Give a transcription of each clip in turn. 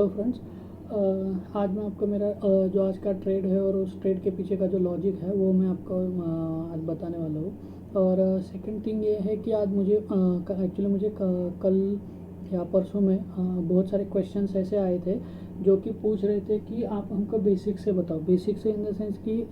Hello friends. आज मैं आपको मेरा जो आज का ट्रेड है और उस ट्रेड के पीछे का जो लॉजिक है वो मैं आपको आज बताने वाला हूँ। और सेकंड थिंग ये है कि आज मुझे एक्चुअली मुझे कल या परसों में बहुत सारे क्वेश्चंस ऐसे आए थे जो कि पूछ रहे थे कि आप हमको बेसिक से बताओ। बेसिक से इन द सेंस कि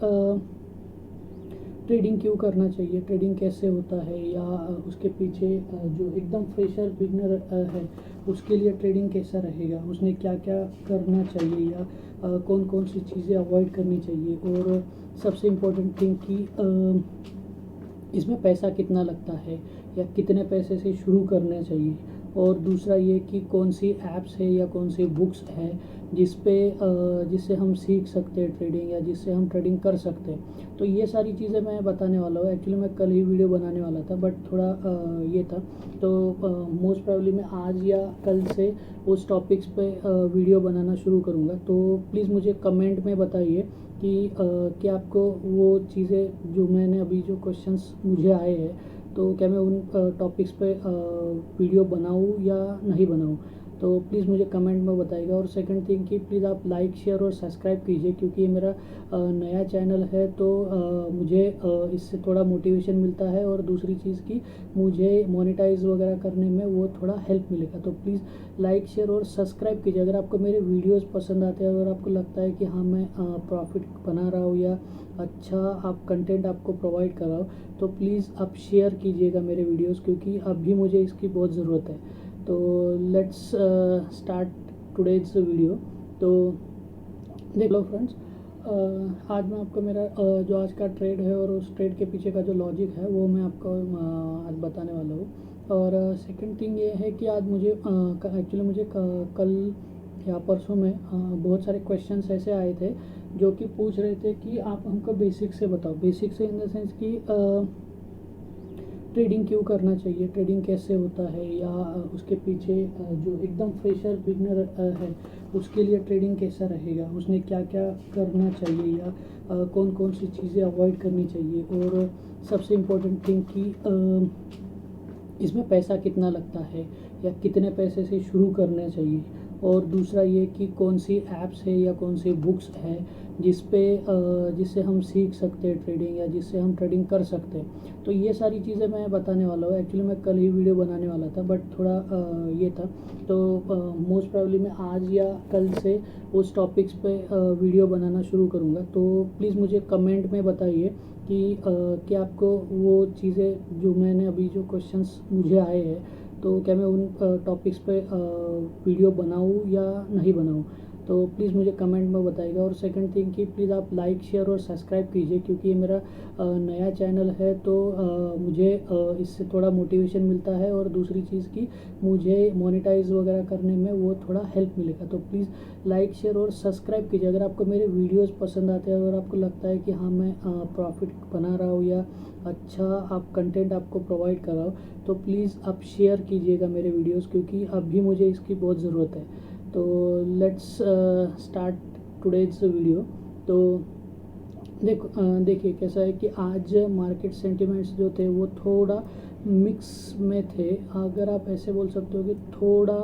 ट्रेडिंग क्यों करना चाहिए, ट्रेडिंग कैसे होता है, या उसके पीछे जो एकदम फ्रेशर बिगनर है उसके लिए ट्रेडिंग कैसा रहेगा, उसने क्या क्या करना चाहिए, या कौन कौन सी चीज़ें अवॉइड करनी चाहिए। और सबसे इम्पोर्टेंट थिंग कि इसमें पैसा कितना लगता है या कितने पैसे से शुरू करना चाहिए। और दूसरा ये कि कौन सी ऐप्स है या कौन सी बुक्स है जिससे हम सीख सकते हैं ट्रेडिंग, या जिससे हम ट्रेडिंग कर सकते हैं। तो ये सारी चीज़ें मैं बताने वाला हूँ। एक्चुअली मैं कल ही वीडियो बनाने वाला था, बट थोड़ा ये था, तो मोस्ट प्रोबेबली मैं आज या कल से उस टॉपिक्स पे वीडियो बनाना शुरू करूँगा। तो प्लीज़ मुझे कमेंट में बताइए कि आपको वो चीज़ें जो मैंने अभी जो क्वेश्चंस मुझे आए हैं तो क्या मैं उन टॉपिक्स पे वीडियो बनाऊँ या नहीं बनाऊँ। तो प्लीज़ मुझे कमेंट में बताइएगा। और सेकंड थिंग कि प्लीज़ आप लाइक शेयर और सब्सक्राइब कीजिए, क्योंकि ये मेरा नया चैनल है, तो मुझे इससे थोड़ा मोटिवेशन मिलता है। और दूसरी चीज़ कि मुझे मोनेटाइज वगैरह करने में वो थोड़ा हेल्प मिलेगा। तो प्लीज़ लाइक शेयर और सब्सक्राइब कीजिए। अगर आपको मेरे वीडियोज़ पसंद आते हैं और आपको लगता है कि हाँ मैं प्रॉफिट बना रहा हूँ या अच्छा आप कंटेंट आपको प्रोवाइड कर रहा हूँ, तो प्लीज़ आप शेयर कीजिएगा मेरे वीडियोज़, क्योंकि अभी मुझे इसकी बहुत ज़रूरत है। तो लेट्स स्टार्ट टुडेज वीडियो। तो देख लो फ्रेंड्स, आज मैं आपको मेरा जो आज का ट्रेड है और उस ट्रेड के पीछे का जो लॉजिक है वो मैं आपको आज बताने वाला हूँ। और सेकंड थिंग ये है कि आज मुझे एक्चुअली मुझे कल या परसों में बहुत सारे क्वेश्चंस ऐसे आए थे जो कि पूछ रहे थे कि आप हमको बेसिक से बताओ। बेसिक से इन द सेंस कि ट्रेडिंग क्यों करना चाहिए, ट्रेडिंग कैसे होता है, या उसके पीछे जो एकदम फ्रेशर बिगनर है उसके लिए ट्रेडिंग कैसा रहेगा, उसने क्या क्या करना चाहिए, या कौन कौन सी चीज़ें अवॉइड करनी चाहिए। और सबसे इम्पोर्टेंट थिंग कि इसमें पैसा कितना लगता है या कितने पैसे से शुरू करना चाहिए। और दूसरा ये कि कौन सी ऐप्स है या कौन सी बुक्स है जिससे हम सीख सकते हैं ट्रेडिंग, या जिससे हम ट्रेडिंग कर सकते हैं। तो ये सारी चीज़ें मैं बताने वाला हूँ। एक्चुअली मैं कल ही वीडियो बनाने वाला था, बट थोड़ा ये था, तो मोस्ट प्रोबेबली मैं आज या कल से उस टॉपिक्स पे वीडियो बनाना शुरू करूँगा। तो प्लीज़ मुझे कमेंट में बताइए कि आपको वो चीज़ें जो मैंने अभी जो क्वेश्चंस मुझे आए हैं तो क्या मैं उन टॉपिक्स पे वीडियो बनाऊँ या नहीं बनाऊँ। तो प्लीज़ मुझे कमेंट में बताइएगा। और सेकंड थिंग कि प्लीज़ आप लाइक शेयर और सब्सक्राइब कीजिए, क्योंकि ये मेरा नया चैनल है, तो मुझे इससे थोड़ा मोटिवेशन मिलता है। और दूसरी चीज़ कि मुझे मोनेटाइज वगैरह करने में वो थोड़ा हेल्प मिलेगा। तो प्लीज़ लाइक शेयर और सब्सक्राइब कीजिए। अगर आपको मेरे वीडियोज़ पसंद आते हैं और आपको लगता है कि हाँ मैं प्रॉफिट बना रहा हूँ या अच्छा आप कंटेंट आपको प्रोवाइड कर रहा हूँ, तो प्लीज़ आप शेयर कीजिएगा मेरे वीडियोज़, क्योंकि अभी मुझे इसकी बहुत ज़रूरत है। तो लेट्स स्टार्ट टुडेज वीडियो। तो देखिए कैसा है कि आज मार्केट सेंटिमेंट्स जो थे वो थोड़ा मिक्स में थे। अगर आप ऐसे बोल सकते हो कि थोड़ा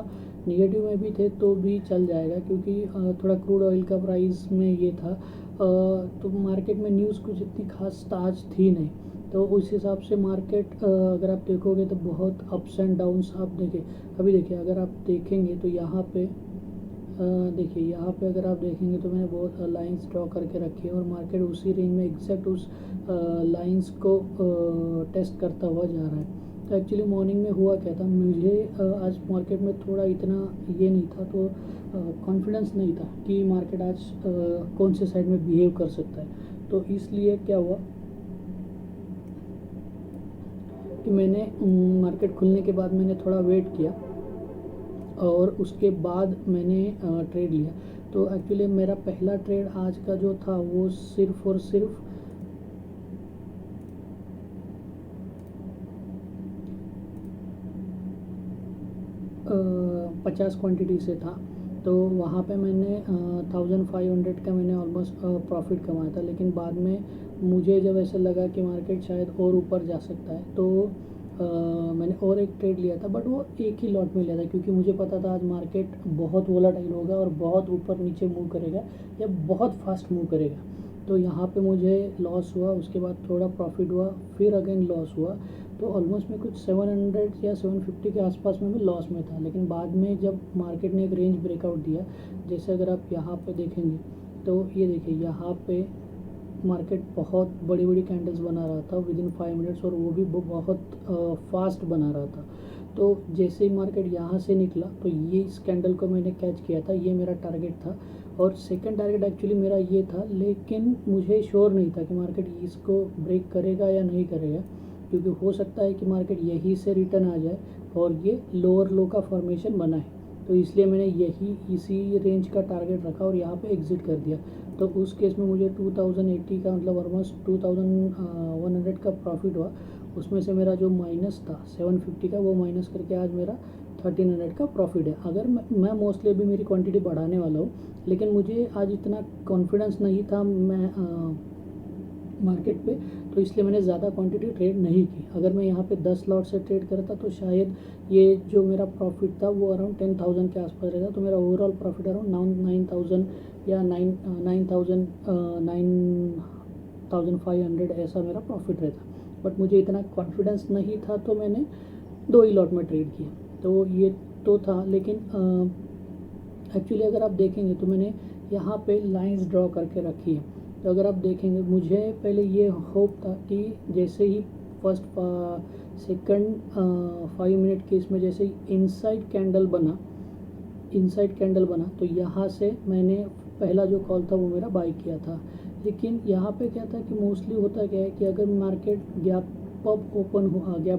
निगेटिव में भी थे तो भी चल जाएगा, क्योंकि थोड़ा क्रूड ऑयल का प्राइस में ये था। तो मार्केट में न्यूज़ कुछ इतनी खास आज थी नहीं, तो उस हिसाब से मार्केट अगर आप देखोगे तो बहुत अप्स एंड डाउन्स आप देखिए। अभी देखिए अगर आप देखेंगे तो यहाँ पे देखिए यहाँ पे अगर आप देखेंगे तो मैंने बहुत लाइंस ड्रॉ करके रखी है, और मार्केट उसी रेंज में एग्जैक्ट उस लाइंस को टेस्ट करता हुआ जा रहा है। तो एक्चुअली मॉर्निंग में हुआ क्या था, मुझे आज मार्केट में थोड़ा इतना ये नहीं था, तो कॉन्फिडेंस नहीं था कि मार्केट आज कौन से साइड में बिहेव कर सकता है। तो इसलिए क्या हुआ कि मैंने मार्केट खुलने के बाद मैंने थोड़ा वेट किया और उसके बाद मैंने ट्रेड लिया। तो एक्चुअली मेरा पहला ट्रेड आज का जो था वो सिर्फ और सिर्फ 50 क्वांटिटी से था। तो वहाँ पे मैंने 1500 का मैंने ऑलमोस्ट प्रॉफिट कमाया था। लेकिन बाद में मुझे जब ऐसा लगा कि मार्केट शायद और ऊपर जा सकता है, तो मैंने और एक ट्रेड लिया था, बट वो एक ही लॉट में लिया था क्योंकि मुझे पता था आज मार्केट बहुत वोलाटाइल होगा और बहुत ऊपर नीचे मूव करेगा या बहुत फास्ट मूव करेगा। तो यहाँ पे मुझे लॉस हुआ, उसके बाद थोड़ा प्रॉफिट हुआ, फिर अगेन लॉस हुआ। तो ऑलमोस्ट मैं कुछ 700 या 750 के आसपास में मैं लॉस में था। लेकिन बाद में जब मार्केट ने एक रेंज ब्रेकआउट दिया, जैसे अगर आप यहाँ पे देखेंगे तो ये देखिए यहाँ पे मार्केट बहुत बड़ी बड़ी कैंडल्स बना रहा था विदिन 5 मिनट्स, और वो भी बहुत फास्ट बना रहा था। तो जैसे ही मार्केट यहाँ से निकला तो ये इस कैंडल को मैंने कैच किया था, ये मेरा टारगेट था। और सेकंड टारगेट एक्चुअली मेरा ये था, लेकिन मुझे श्योर नहीं था कि मार्केट इसको ब्रेक करेगा या नहीं करेगा, क्योंकि हो सकता है कि मार्केट यहीं से रिटर्न आ जाए और ये लोअर लो का फॉर्मेशन बनाए। तो इसलिए मैंने इसी रेंज का टारगेट रखा और यहाँ पे एग्जिट कर दिया। तो उस केस में मुझे 2080 का मतलब ऑलमोस्ट 2100 का प्रॉफिट हुआ। उसमें से मेरा जो माइनस था 750 का, वो माइनस करके आज मेरा 1300 का प्रॉफिट है। अगर मैं मोस्टली अभी मेरी क्वांटिटी बढ़ाने वाला हूँ, लेकिन मुझे आज इतना कॉन्फिडेंस नहीं था मैं मार्केट पे, तो इसलिए मैंने ज़्यादा क्वांटिटी ट्रेड नहीं की। अगर मैं यहाँ पे 10 लॉट से ट्रेड करता तो शायद ये जो मेरा प्रॉफिट था वो अराउंड 10,000 के आसपास रहता। तो मेरा ओवरऑल प्रॉफिट अराउंड 9,000 या 9,500 ऐसा मेरा प्रॉफिट रहता। बट मुझे इतना कॉन्फिडेंस नहीं था, तो मैंने 2 ही लॉट में ट्रेड किया। तो ये तो था, लेकिन एक्चुअली अगर आप देखेंगे तो मैंने यहाँ पे लाइंस ड्रॉ करके रखी है। तो अगर आप देखेंगे, मुझे पहले ये होप था कि जैसे ही फर्स्ट सेकंड 5 मिनट के इसमें जैसे ही इनसाइड कैंडल बना तो यहाँ से मैंने पहला जो कॉल था वो मेरा बाई किया था। लेकिन यहाँ पे क्या था कि मोस्टली होता क्या है कि अगर मार्केट गैप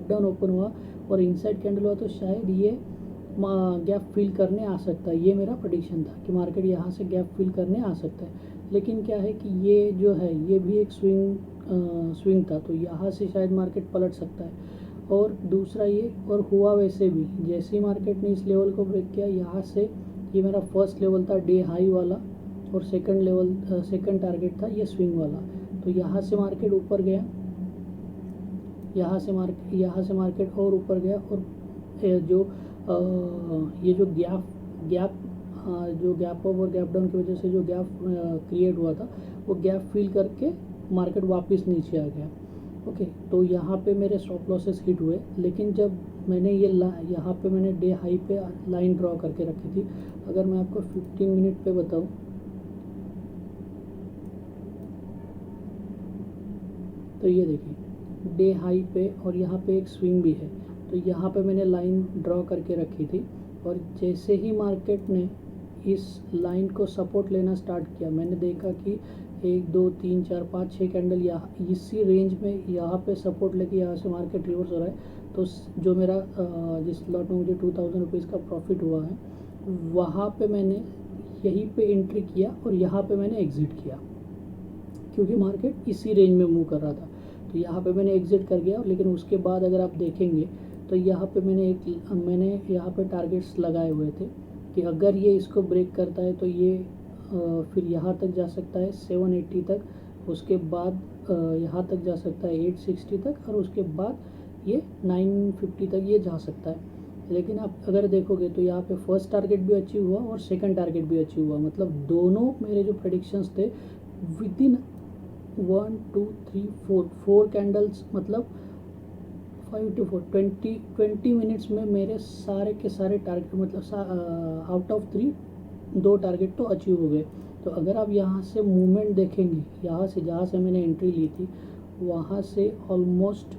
डाउन ओपन हुआ और इनसाइड कैंडल हुआ तो शायद ये गैप फिल करने आ सकता है। ये मेरा प्रेडिक्शन था कि मार्केट यहाँ से गैप फिल करने आ सकता है। लेकिन क्या है कि ये जो है ये भी एक स्विंग था, तो यहाँ से शायद मार्केट पलट सकता है। और दूसरा ये और हुआ वैसे भी, जैसे ही मार्केट ने इस लेवल को ब्रेक किया, यहाँ से ये मेरा फर्स्ट लेवल था डे हाई वाला, और सेकंड टारगेट था ये स्विंग वाला। तो यहाँ से मार्केट ऊपर गया, यहाँ से मार्केट और ऊपर गया, और ये जो गैप अप और गैप डाउन की वजह से जो गैप क्रिएट हुआ था, वो गैप फिल करके मार्केट वापस नीचे आ गया। ओके, तो यहाँ पे मेरे स्टॉप लॉसेस हिट हुए। लेकिन जब मैंने यहाँ पे मैंने डे हाई पे लाइन ड्रॉ करके रखी थी। अगर मैं आपको 15 मिनट पे बताऊँ तो ये देखिए डे हाई पे, और यहाँ पे एक स्विंग भी है। तो यहाँ पे मैंने लाइन ड्रॉ करके रखी थी, और जैसे ही मार्केट ने इस लाइन को सपोर्ट लेना स्टार्ट किया, मैंने देखा कि 1 2 3 4 5 6 कैंडल यहाँ इसी रेंज में यहाँ पे सपोर्ट लेके यहाँ से मार्केट रिवर्स हो रहा है। तो जो मेरा जिस लॉट में मुझे 2000 रुपीज़ का प्रॉफिट हुआ है, वहाँ पे मैंने यहीं पे एंट्री किया और यहाँ पे मैंने एग्ज़िट किया, क्योंकि मार्केट इसी रेंज में मूव कर रहा था। तो यहाँ पे मैंने एग्ज़िट कर गया। लेकिन उसके बाद अगर आप देखेंगे तो यहाँ पे मैंने यहाँ पे टारगेट्स लगाए हुए थे कि अगर ये इसको ब्रेक करता है तो ये फिर यहाँ तक जा सकता है 780 तक, उसके बाद यहाँ तक जा सकता है 860 तक, और उसके बाद ये 950 तक ये जा सकता है। लेकिन आप अगर देखोगे तो यहाँ पे फर्स्ट टारगेट भी अचीव हुआ और सेकंड टारगेट भी अचीव हुआ। मतलब दोनों मेरे जो प्रेडिक्शंस थे विदिन 1 2 3 4 कैंडल्स, मतलब 5 to 4 20 मिनट्स में मेरे सारे के सारे टारगेट, मतलब आउट ऑफ 3 2 टारगेट तो अचीव हो गए। तो अगर आप यहाँ से मूवमेंट देखेंगे, यहाँ से जहाँ से मैंने एंट्री ली थी वहाँ से ऑलमोस्ट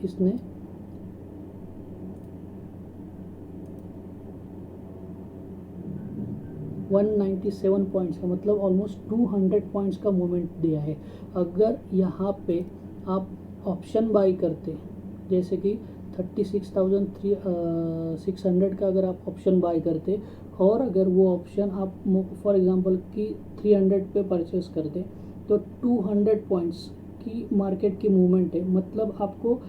इसने 197 पॉइंट्स का, मतलब ऑलमोस्ट 200 पॉइंट्स का मूवमेंट दिया है। अगर यहाँ पे आप ऑप्शन बाई करते, जैसे कि 36,600 का अगर आप ऑप्शन बाई करते, और अगर वो ऑप्शन आप फॉर एग्जांपल कि 300 पे परचेस करते, तो 200 पॉइंट्स की मार्केट की मूवमेंट है। मतलब आपको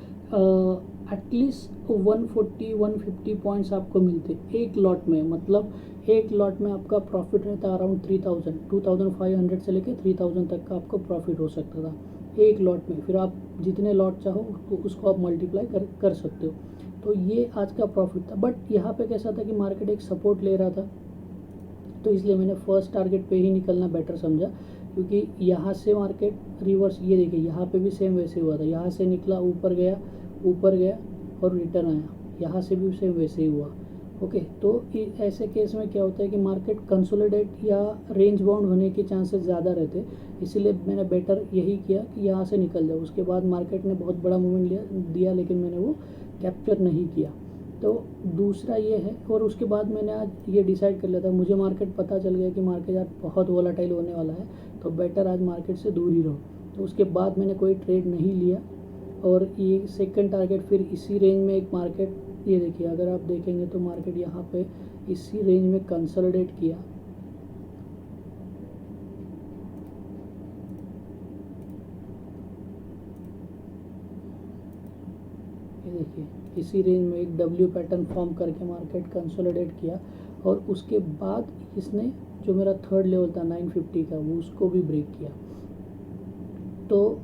एटलीस्ट 140-150 पॉइंट्स आपको मिलते एक लॉट में। मतलब एक लॉट में आपका प्रॉफिट रहता अराउंड 3000, 2500 से लेकर 3000 तक का आपको प्रॉफिट हो सकता था। एक लॉट में, फिर आप जितने लॉट चाहो तो उसको आप मल्टीप्लाई कर सकते हो। तो ये आज का प्रॉफिट था। बट यहाँ पे कैसा था कि मार्केट एक सपोर्ट ले रहा था, तो इसलिए मैंने फर्स्ट टारगेट पे ही निकलना बेटर समझा, क्योंकि यहाँ से मार्केट रिवर्स, ये देखिए यहाँ पे भी सेम वैसे हुआ था, यहाँ से निकला ऊपर गया और रिटर्न आया, यहाँ से भी सेम वैसे ही हुआ। ओके, तो ऐसे केस में क्या होता है कि मार्केट कंसोलिडेट या रेंज बाउंड होने के चांसेस ज़्यादा रहते, इसलिए मैंने बेटर यही किया कि यहाँ से निकल जाओ। उसके बाद मार्केट ने बहुत बड़ा मूवमेंट दिया, लेकिन मैंने वो कैप्चर नहीं किया। तो दूसरा ये है, और उसके बाद मैंने आज ये डिसाइड कर लिया था, मुझे मार्केट पता चल गया कि मार्केट आज बहुत वोलाटाइल होने वाला है, तो बेटर आज मार्केट से दूर ही रहो। तो उसके बाद मैंने कोई ट्रेड नहीं लिया, और ये सेकंड टारगेट फिर इसी रेंज में एक मार्केट, ये देखिए अगर आप देखेंगे तो मार्केट यहाँ पे इसी रेंज में कंसोलिडेट किया, ये देखिए इसी रेंज में एक डब्ल्यू पैटर्न फॉर्म करके मार्केट कंसोलिडेट किया, और उसके बाद इसने जो मेरा थर्ड लेवल था 950 का, वो उसको भी ब्रेक किया। तो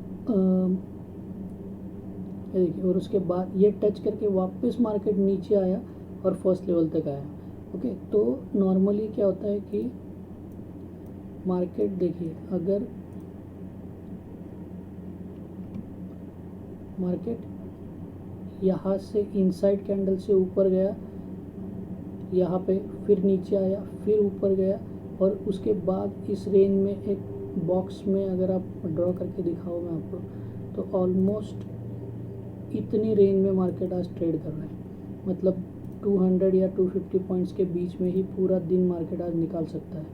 ये देखिए, और उसके बाद ये टच करके वापस मार्केट नीचे आया और फर्स्ट लेवल तक आया। ओके, तो नॉर्मली क्या होता है कि मार्केट देखिए, अगर मार्केट यहाँ से इनसाइड कैंडल से ऊपर गया, यहाँ पे फिर नीचे आया, फिर ऊपर गया, और उसके बाद इस रेंज में एक बॉक्स में अगर आप ड्रॉ करके दिखाओ मैं आपको, तो ऑलमोस्ट इतनी रेंज में मार्केट आज ट्रेड कर रहा है। मतलब 200 या 250 पॉइंट्स के बीच में ही पूरा दिन मार्केट आज निकाल सकता है।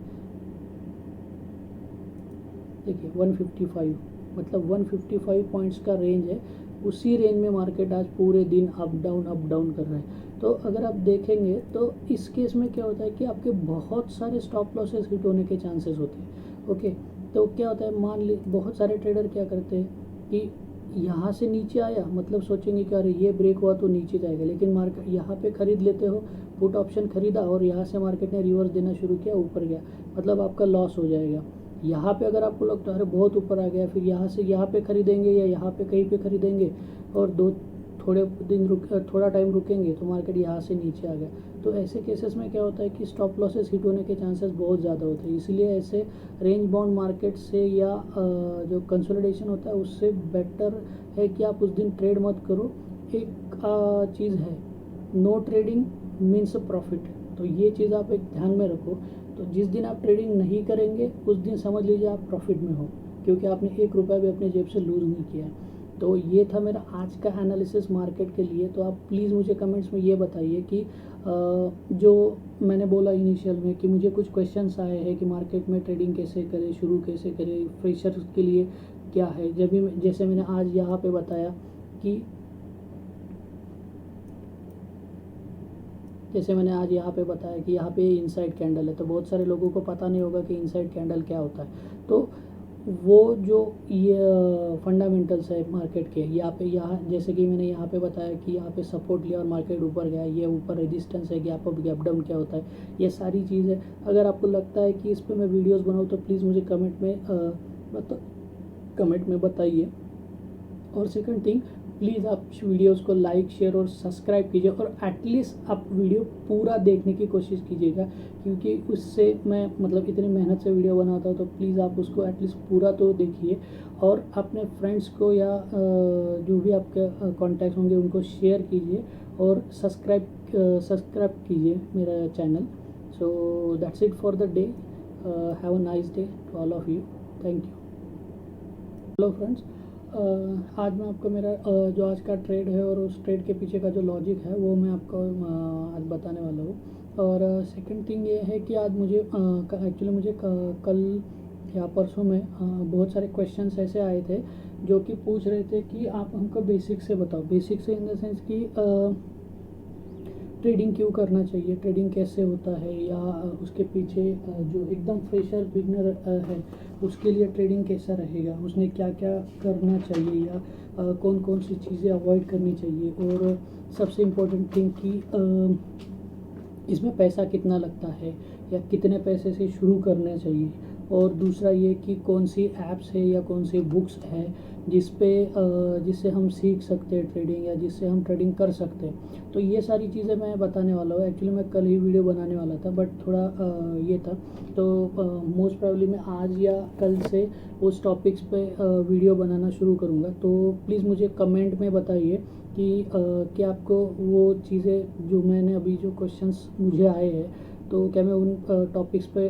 देखिए 155, मतलब 155 पॉइंट्स का रेंज है, उसी रेंज में मार्केट आज पूरे दिन अप डाउन कर रहा है। तो अगर आप देखेंगे तो इस केस में क्या होता है कि आपके बहुत सारे स्टॉप लॉसेस हिट होने के चांसेस होते हैं। ओके, तो क्या होता है, मान ली बहुत सारे ट्रेडर क्या करते हैं कि यहाँ से नीचे आया, मतलब सोचेंगे कि अरे ये ब्रेक हुआ तो नीचे जाएगा, लेकिन मार्केट यहाँ पे खरीद लेते हो, पुट ऑप्शन खरीदा और यहाँ से मार्केट ने रिवर्स देना शुरू किया, ऊपर गया, मतलब आपका लॉस हो जाएगा। यहाँ पे अगर आपको लगता है अरे बहुत ऊपर आ गया, फिर यहाँ से यहाँ पे खरीदेंगे या यहाँ पे कहीं पे खरीदेंगे, और थोड़ा टाइम रुकेंगे तो मार्केट यहाँ से नीचे आ गया। तो ऐसे केसेस में क्या होता है कि स्टॉप लॉसेस हिट होने के चांसेस बहुत ज़्यादा होते हैं। इसलिए ऐसे रेंज बाउंड मार्केट से या जो कंसोलिडेशन होता है उससे बेटर है कि आप उस दिन ट्रेड मत करो। एक चीज़ है, नो ट्रेडिंग मीन्स प्रॉफिट, तो ये चीज़ आप एक ध्यान में रखो। तो जिस दिन आप ट्रेडिंग नहीं करेंगे उस दिन समझ लीजिए आप प्रॉफिट में हो, क्योंकि आपने 1 रुपया भी अपने जेब से लूज़ नहीं किया है। तो ये था मेरा आज का एनालिसिस मार्केट के लिए। तो आप प्लीज़ मुझे कमेंट्स में ये बताइए कि जो मैंने बोला इनिशियल में कि मुझे कुछ क्वेश्चंस आए हैं कि मार्केट में ट्रेडिंग कैसे करें, शुरू कैसे करें, फ्रेशर्स के लिए क्या है। जैसे मैंने आज यहाँ पे बताया कि यहाँ पे इनसाइड कैंडल है, तो बहुत सारे लोगों को पता नहीं होगा कि इनसाइड कैंडल क्या होता है। तो वो जो ये फंडामेंटल्स है मार्केट के, यहाँ जैसे कि मैंने यहाँ पे बताया कि यहाँ पे सपोर्ट लिया और मार्केट ऊपर गया, ये ऊपर रेजिस्टेंस है, गैप अप गैप डाउन क्या होता है, ये सारी चीज़ है। अगर आपको लगता है कि इस पर मैं वीडियोज़ बनाऊँ तो प्लीज़ मुझे कमेंट में बताइए। और सेकंड थिंग, प्लीज़ आप वीडियोस को लाइक शेयर और सब्सक्राइब कीजिए, और एटलीस्ट आप वीडियो पूरा देखने की कोशिश कीजिएगा, क्योंकि उससे मैं मतलब इतनी मेहनत से वीडियो बनाता हूँ, तो प्लीज़ आप उसको एटलीस्ट पूरा तो देखिए, और अपने फ्रेंड्स को या जो भी आपके कॉन्टैक्ट होंगे उनको शेयर कीजिए, और सब्सक्राइब कीजिए मेरा channel. So that's it for the day. Have a nice day to all of you. Thank you. Hello friends, आज मैं आपको मेरा जो आज का ट्रेड है और उस ट्रेड के पीछे का जो लॉजिक है वो मैं आपको आज बताने वाला हूँ। और सेकंड थिंग ये है कि आज मुझे एक्चुअली मुझे कल या परसों में बहुत सारे क्वेश्चंस ऐसे आए थे जो कि पूछ रहे थे कि आप हमको बेसिक से बताओ। बेसिक से इन द सेंस कि ट्रेडिंग क्यों करना चाहिए, ट्रेडिंग कैसे होता है, या उसके पीछे जो एकदम फ्रेशर बिगनर है उसके लिए ट्रेडिंग कैसा रहेगा, उसने क्या क्या करना चाहिए, या कौन कौन सी चीज़ें अवॉइड करनी चाहिए, और सबसे इम्पोर्टेंट थिंग कि इसमें पैसा कितना लगता है या कितने पैसे से शुरू करना चाहिए, और दूसरा ये कि कौन सी ऐप्स है या कौन सी बुक्स है जिससे हम सीख सकते हैं ट्रेडिंग, या जिससे हम ट्रेडिंग कर सकते हैं। तो ये सारी चीज़ें मैं बताने वाला हूँ। एक्चुअली मैं कल ही वीडियो बनाने वाला था, बट थोड़ा ये था, तो मोस्ट प्रोबेबली मैं आज या कल से उस टॉपिक्स पे वीडियो बनाना शुरू करूँगा। तो प्लीज़ मुझे कमेंट में बताइए कि आपको वो चीज़ें जो मैंने अभी जो क्वेश्चंस मुझे आए हैं, तो क्या मैं उन टॉपिक्स पे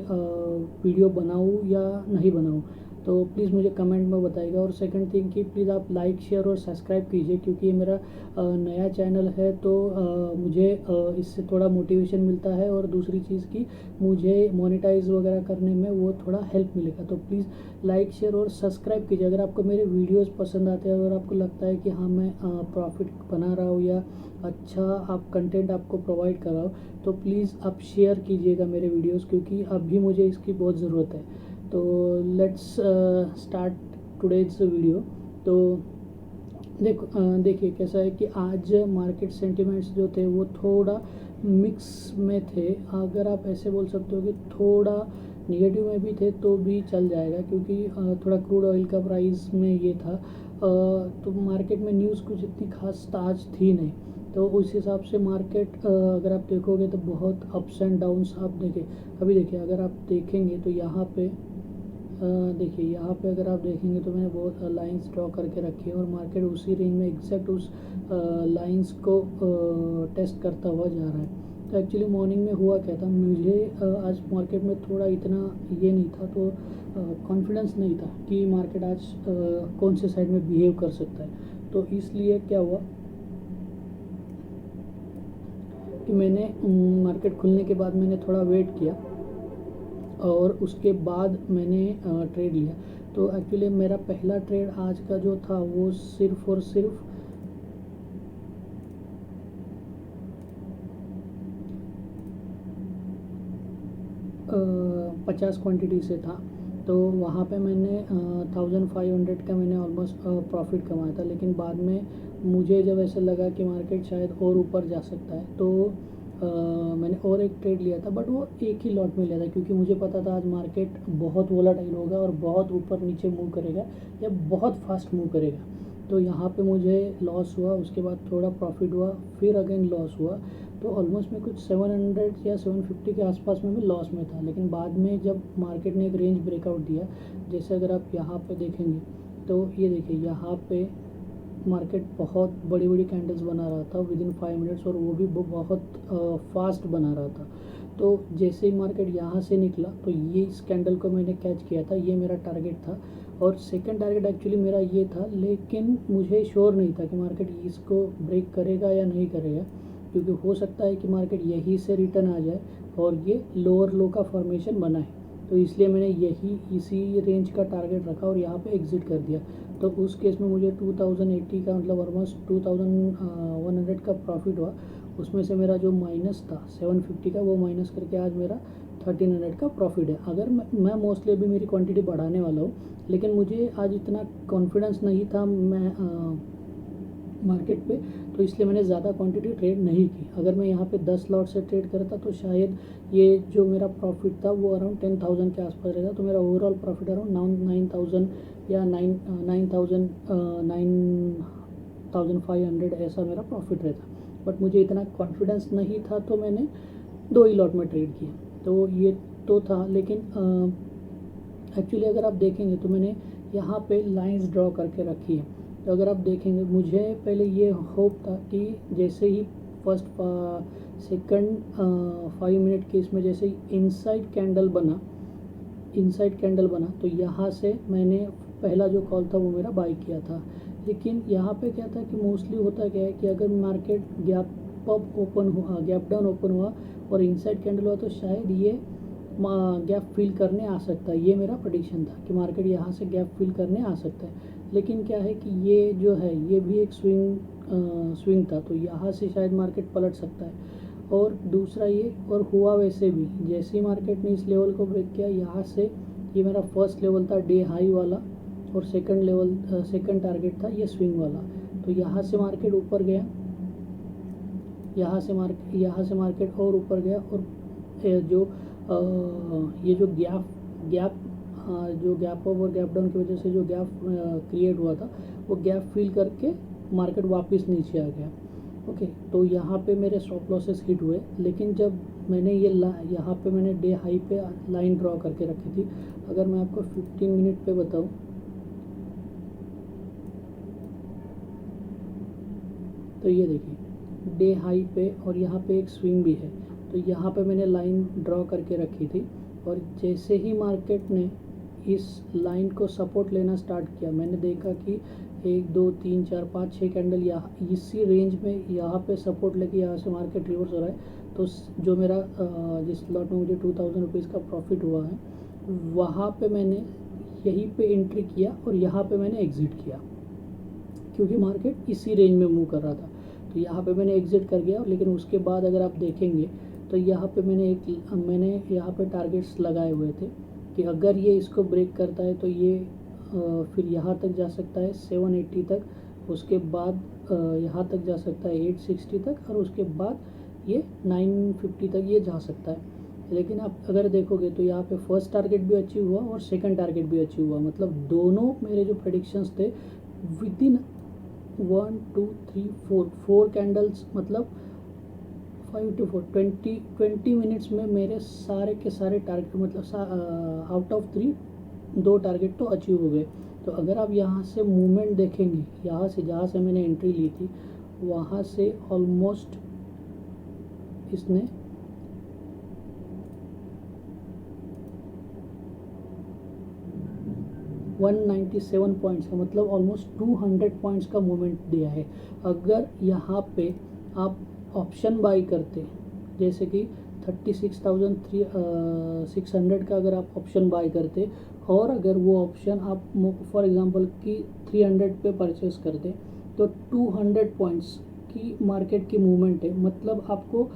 वीडियो बनाऊँ या नहीं बनाऊँ। तो प्लीज़ मुझे कमेंट में बताइएगा। और सेकंड थिंग कि प्लीज़ आप लाइक शेयर और सब्सक्राइब कीजिए, क्योंकि ये मेरा नया चैनल है, तो मुझे इससे थोड़ा मोटिवेशन मिलता है, और दूसरी चीज़ कि मुझे मोनेटाइज वगैरह करने में वो थोड़ा हेल्प मिलेगा। तो प्लीज़ लाइक शेयर और सब्सक्राइब कीजिए। अगर आपको मेरे वीडियोस पसंद आते हैं, अगर आपको लगता है कि हाँ मैं प्रॉफिट बना रहा हूँ या अच्छा आप कंटेंट आपको प्रोवाइड कर रहा हूँ, तो प्लीज़ आप शेयर कीजिएगा मेरे वीडियोस, क्योंकि अभी मुझे इसकी बहुत ज़रूरत है। तो लेट्स स्टार्ट टुडेज वीडियो। तो देखिए कैसा है कि आज मार्केट सेंटिमेंट्स जो थे वो थोड़ा मिक्स में थे। अगर आप ऐसे बोल सकते हो कि थोड़ा निगेटिव में भी थे तो भी चल जाएगा, क्योंकि थोड़ा क्रूड ऑयल का प्राइस में ये था। तो मार्केट में न्यूज़ कुछ इतनी खास आज थी नहीं, तो उस हिसाब से मार्केट अगर आप देखोगे तो बहुत अप्स एंड डाउन्स आप देखें। अभी देखिए, अगर आप देखेंगे तो यहाँ पे देखिए, यहाँ पे अगर आप देखेंगे तो मैंने बहुत लाइंस ड्रॉ करके रखी है, और मार्केट उसी रेंज में एग्जैक्ट उस लाइंस को टेस्ट करता हुआ जा रहा है। तो एक्चुअली मॉर्निंग में हुआ क्या था, मुझे आज मार्केट में थोड़ा इतना ये नहीं था, तो कॉन्फिडेंस नहीं था कि मार्केट आज कौन से साइड में बिहेव कर सकता है। तो इसलिए क्या हुआ कि मैंने मार्केट खुलने के बाद मैंने थोड़ा वेट किया, और उसके बाद मैंने ट्रेड लिया। तो एक्चुअली मेरा पहला ट्रेड आज का जो था वो सिर्फ और सिर्फ 50 क्वांटिटी से था। तो वहाँ पे मैंने 1500 का मैंने ऑलमोस्ट प्रॉफिट कमाया था। लेकिन बाद में मुझे जब ऐसा लगा कि मार्केट शायद और ऊपर जा सकता है, तो मैंने और एक ट्रेड लिया था, बट वो एक ही लॉट में लिया था, क्योंकि मुझे पता था आज मार्केट बहुत वोलाटाइल होगा और बहुत ऊपर नीचे मूव करेगा या बहुत फास्ट मूव करेगा। तो यहाँ पे मुझे लॉस हुआ, उसके बाद थोड़ा प्रॉफिट हुआ, फिर अगेन लॉस हुआ। तो ऑलमोस्ट मैं कुछ 700 या 750 के आसपास में मैं लॉस में था। लेकिन बाद में जब मार्केट ने एक रेंज ब्रेकआउट दिया, जैसे अगर आप यहाँ पे देखेंगे तो ये देखिए, यहाँ पे मार्केट बहुत बड़ी बड़ी कैंडल्स बना रहा था विद इन 5 मिनट्स, और वो भी बहुत फास्ट बना रहा था। तो जैसे ही मार्केट यहाँ से निकला, तो ये इस कैंडल को मैंने कैच किया था, ये मेरा टारगेट था। और सेकंड टारगेट एक्चुअली मेरा ये था, लेकिन मुझे श्योर नहीं था कि मार्केट इसको ब्रेक करेगा या नहीं करेगा, क्योंकि हो सकता है कि मार्केट यहीं से रिटर्न आ जाए और ये लोअर लो का फॉर्मेशन बनाए। तो इसलिए मैंने इसी रेंज का टारगेट रखा और यहाँ पे एग्जिट कर दिया। तो उस केस में मुझे 2080 का मतलब ऑलमोस्ट 2100 का प्रॉफिट हुआ। उसमें से मेरा जो माइनस था 750 का, वो माइनस करके आज मेरा 1300 का प्रॉफिट है। अगर मैं मोस्टली अभी मेरी क्वांटिटी बढ़ाने वाला हूँ, लेकिन मुझे आज इतना कॉन्फिडेंस नहीं था मैं मार्केट पे, तो इसलिए मैंने ज़्यादा क्वांटिटी ट्रेड नहीं की। अगर मैं यहाँ पे 10 लॉट से ट्रेड करता तो शायद ये जो मेरा प्रॉफिट था वो अराउंड 10,000 के आसपास रहता। तो मेरा ओवरऑल प्रॉफिट अराउंड 9,000 या 9,500 ऐसा मेरा प्रॉफिट रहता। बट मुझे इतना कॉन्फिडेंस नहीं था, तो मैंने 2 ही लॉट में ट्रेड किया। तो ये तो था, लेकिन एक्चुअली अगर आप देखेंगे तो मैंने यहाँ पे लाइंस ड्रॉ करके रखी है। तो अगर आप देखेंगे, मुझे पहले ये होप था कि जैसे ही फर्स्ट सेकंड 5 मिनट के इसमें जैसे ही इनसाइड कैंडल बना, तो यहाँ से मैंने पहला जो कॉल था वो मेरा बाई किया था। लेकिन यहाँ पे क्या था कि मोस्टली होता क्या है कि अगर मार्केट गैप अप ओपन हुआ, गैप डाउन ओपन हुआ और इनसाइड कैंडल हुआ, तो शायद ये गैप फिल करने आ सकता है। ये मेरा प्रेडिक्शन था कि मार्केट यहाँ से गैप फिल करने आ सकता है। लेकिन क्या है कि ये जो है ये भी एक स्विंग था, तो यहाँ से शायद मार्केट पलट सकता है। और दूसरा ये, और हुआ वैसे भी, जैसे ही मार्केट ने इस लेवल को ब्रेक किया, यहाँ से ये मेरा फर्स्ट लेवल था डे हाई वाला, और सेकंड टारगेट था ये स्विंग वाला। तो यहाँ से मार्केट ऊपर गया, यहाँ से मार्केट और ऊपर गया, और ये जो गैप जो गैप अप और गैप डाउन की वजह से जो गैप क्रिएट हुआ था वो गैप फिल करके मार्केट वापस नीचे आ गया। ओके, तो यहाँ पे मेरे स्टॉप लॉसेस हिट हुए, लेकिन जब मैंने ये यहाँ पे मैंने डे हाई पे लाइन ड्रॉ करके रखी थी। अगर मैं आपको 15 मिनट पे बताऊँ तो ये देखिए डे हाई पे और यहाँ पे एक स्विंग भी है, तो यहाँ पे मैंने लाइन ड्रॉ करके रखी थी और जैसे ही मार्केट ने इस लाइन को सपोर्ट लेना स्टार्ट किया, मैंने देखा कि 1 2 3 4 5 6 कैंडल यहाँ इसी रेंज में यहाँ पे सपोर्ट लेके यहाँ से मार्केट रिवर्स हो रहा है। तो जो मेरा जिस लॉट में मुझे 2000 रुपीज़ का प्रॉफिट हुआ है, वहाँ पे मैंने यहीं पे एंट्री किया और यहाँ पे मैंने एग्ज़िट किया, क्योंकि मार्केट इसी रेंज में मूव कर रहा था। तो यहाँ पे मैंने एग्ज़िट कर गया, लेकिन उसके बाद अगर आप देखेंगे तो यहाँ पे मैंने यहाँ पे टारगेट्स लगाए हुए थे कि अगर ये इसको ब्रेक करता है तो ये फिर यहाँ तक जा सकता है 780 तक, उसके बाद यहाँ तक जा सकता है 860 तक, और उसके बाद ये 950 तक ये जा सकता है। लेकिन आप अगर देखोगे तो यहाँ पे फर्स्ट टारगेट भी अचीव हुआ और सेकंड टारगेट भी अचीव हुआ, मतलब दोनों मेरे जो प्रेडिक्शंस थे विद इन 1 2 3 4 कैंडल्स, मतलब 5 to 4 20 मिनट्स में मेरे सारे के सारे टारगेट, मतलब आउट ऑफ 3 2 टारगेट तो अचीव हो गए। तो अगर आप यहाँ से मूवमेंट देखेंगे, यहाँ से जहाँ से मैंने एंट्री ली थी वहाँ से ऑलमोस्ट इसने 197 पॉइंट्स का, मतलब ऑलमोस्ट 200 पॉइंट्स का मूवमेंट दिया है। अगर यहाँ पे आप ऑप्शन बाई करते, जैसे कि 36,600 का अगर आप ऑप्शन बाई करते, और अगर वो ऑप्शन आप फॉर एग्जांपल कि 300 पे परचेस करते, तो 200 पॉइंट्स की मार्केट की मूवमेंट है, मतलब आपको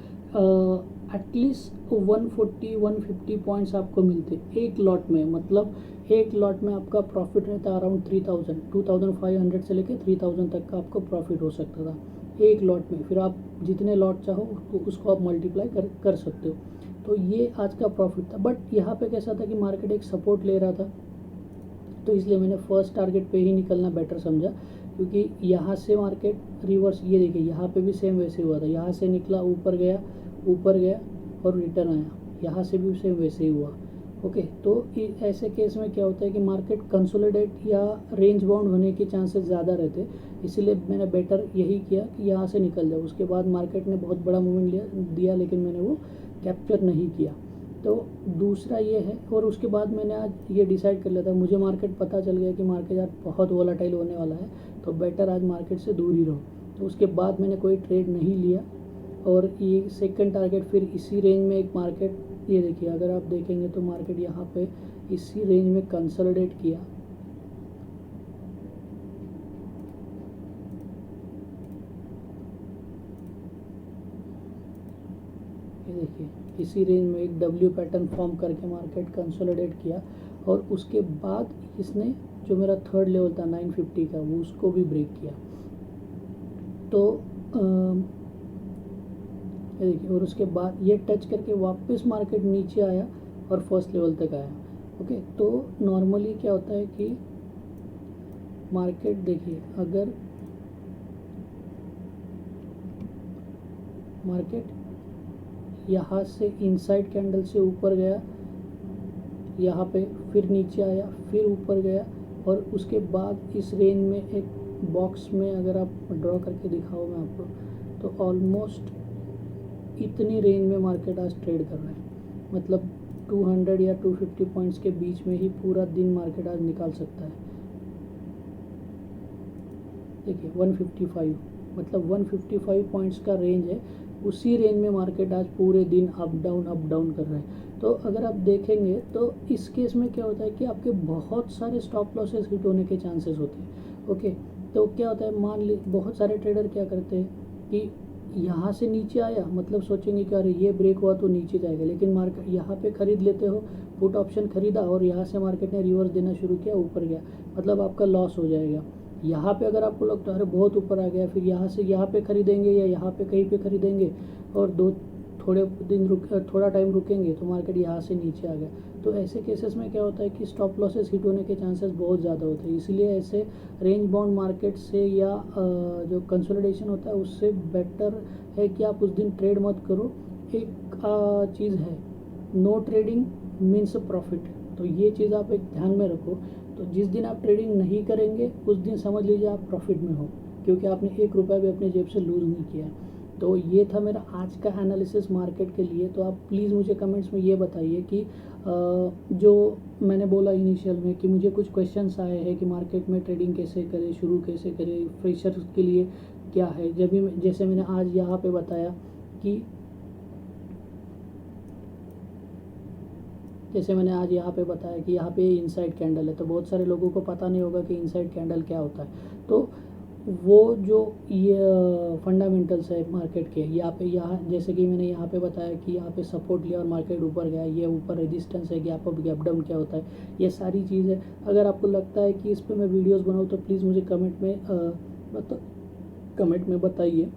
एटलीस्ट 140-150 पॉइंट्स आपको मिलते एक लॉट में। मतलब एक लॉट में आपका प्रॉफिट रहता है अराउंड 3000, 2500 से लेके 3000 तक का आपको प्रॉफिट हो सकता था एक लॉट में। फिर आप जितने लॉट चाहो उसको आप मल्टीप्लाई कर सकते हो। तो ये आज का प्रॉफिट था। बट यहाँ पे कैसा था कि मार्केट एक सपोर्ट ले रहा था, तो इसलिए मैंने फर्स्ट टारगेट पे ही निकलना बेटर समझा, क्योंकि यहाँ से मार्केट रिवर्स, ये देखिए यहाँ पे भी सेम वैसे हुआ था, यहाँ से निकला ऊपर गया और रिटर्न आया, यहाँ से भी सेम वैसे ही हुआ। ओके, तो ऐसे केस में क्या होता है कि मार्केट कंसोलिडेट या रेंज बाउंड होने के चांसेस ज़्यादा रहते, इसीलिए मैंने बेटर यही किया कि यहाँ से निकल जाओ। उसके बाद मार्केट ने बहुत बड़ा मूवमेंट दिया, लेकिन मैंने वो कैप्चर नहीं किया। तो दूसरा ये है, और उसके बाद मैंने आज ये डिसाइड कर लिया था, मुझे मार्केट पता चल गया कि मार्केट आज बहुत वोलेटाइल होने वाला है, तो बेटर आज मार्केट से दूर ही रहो। तो उसके बाद मैंने कोई ट्रेड नहीं लिया, और ये सेकंड टारगेट फिर इसी रेंज में एक मार्केट, ये देखिए अगर आप देखेंगे तो मार्केट यहाँ पे इसी रेंज में कंसोलिडेट किया, ये देखिए इसी रेंज में एक डब्ल्यू पैटर्न फॉर्म करके मार्केट कंसोलिडेट किया, और उसके बाद इसने जो मेरा थर्ड लेवल था 950 का, वो उसको भी ब्रेक किया। तो ये देखिए, और उसके बाद ये टच करके वापस मार्केट नीचे आया और फर्स्ट लेवल तक आया। ओके, तो नॉर्मली क्या होता है कि मार्केट देखिए, अगर मार्केट यहाँ से इनसाइड कैंडल से ऊपर गया, यहाँ पे फिर नीचे आया, फिर ऊपर गया, और उसके बाद इस रेंज में एक बॉक्स में अगर आप ड्रॉ करके दिखाओ मैं आपको, तो ऑलमोस्ट इतनी रेंज में मार्केट आज ट्रेड कर रहा है। मतलब 200 या 250 पॉइंट्स के बीच में ही पूरा दिन मार्केट आज निकाल सकता है। देखिए 155, मतलब 155 पॉइंट्स का रेंज है, उसी रेंज में मार्केट आज पूरे दिन अप डाउन कर रहा है। तो अगर आप देखेंगे तो इस केस में क्या होता है कि आपके बहुत सारे स्टॉप लॉसेस हिट होने के चांसेस होते हैं। ओके, तो क्या होता है, मान ली बहुत सारे ट्रेडर क्या करते हैं कि यहाँ से नीचे आया, मतलब सोचेंगे कि अरे ये ब्रेक हुआ तो नीचे जाएगा, लेकिन मार्केट यहाँ पे खरीद लेते हो, पुट ऑप्शन खरीदा और यहाँ से मार्केट ने रिवर्स देना शुरू किया, ऊपर गया, मतलब आपका लॉस हो जाएगा। यहाँ पे अगर आपको लगता है अरे बहुत ऊपर आ गया, फिर यहाँ से यहाँ पे खरीदेंगे या यहाँ पे कहीं पे खरीदेंगे, और थोड़ा टाइम रुकेंगे तो मार्केट यहाँ से नीचे आ गया, तो ऐसे केसेस में क्या होता है कि स्टॉप लॉसेस हिट होने के चांसेस बहुत ज़्यादा होते हैं। इसलिए ऐसे रेंज बाउंड मार्केट से या जो कंसोलिडेशन होता है उससे बेटर है कि आप उस दिन ट्रेड मत करो। एक चीज़ है, नो ट्रेडिंग मीन्स प्रॉफिट, तो ये चीज़ आप एक ध्यान में रखो। तो जिस दिन आप ट्रेडिंग नहीं करेंगे उस दिन समझ लीजिए आप प्रॉफिट में हो, क्योंकि आपने 1 रुपया भी अपने जेब से लूज़ नहीं किया। तो ये था मेरा आज का एनालिसिस मार्केट के लिए। तो आप प्लीज़ मुझे कमेंट्स में ये बताइए कि जो मैंने बोला इनिशियल में कि मुझे कुछ क्वेश्चंस आए हैं कि मार्केट में ट्रेडिंग कैसे करें, शुरू कैसे करें, फ्रेशर्स के लिए क्या है। जैसे मैंने आज यहाँ पे बताया कि यहाँ पे इनसाइड कैंडल है, तो बहुत सारे लोगों को पता नहीं होगा कि इनसाइड कैंडल क्या होता है। तो वो जो ये फंडामेंटल्स है मार्केट के, यहाँ जैसे कि मैंने यहाँ पे बताया कि यहाँ पे सपोर्ट लिया और मार्केट ऊपर गया, ये ऊपर रेजिस्टेंस है, गैप अप गैप डाउन क्या होता है, ये सारी चीज़ें अगर आपको लगता है कि इस पर मैं वीडियोज़ बनाऊँ तो प्लीज़ मुझे कमेंट में बताइए।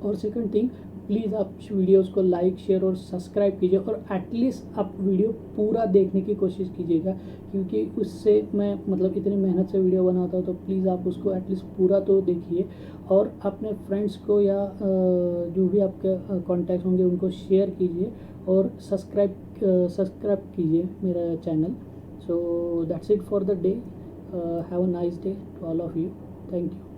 और सेकंड थिंग, प्लीज़ आप वीडियोस को लाइक शेयर और सब्सक्राइब कीजिए, और एटलीस्ट आप वीडियो पूरा देखने की कोशिश कीजिएगा, क्योंकि उससे मैं इतनी मेहनत से वीडियो बनाता हूँ, तो प्लीज़ आप उसको एटलीस्ट पूरा तो देखिए। और अपने फ्रेंड्स को या जो भी आपके कॉन्टैक्ट होंगे उनको शेयर कीजिए, और सब्सक्राइब कीजिए मेरा channel. So that's it for the day. Have a nice day to all of you. Thank you.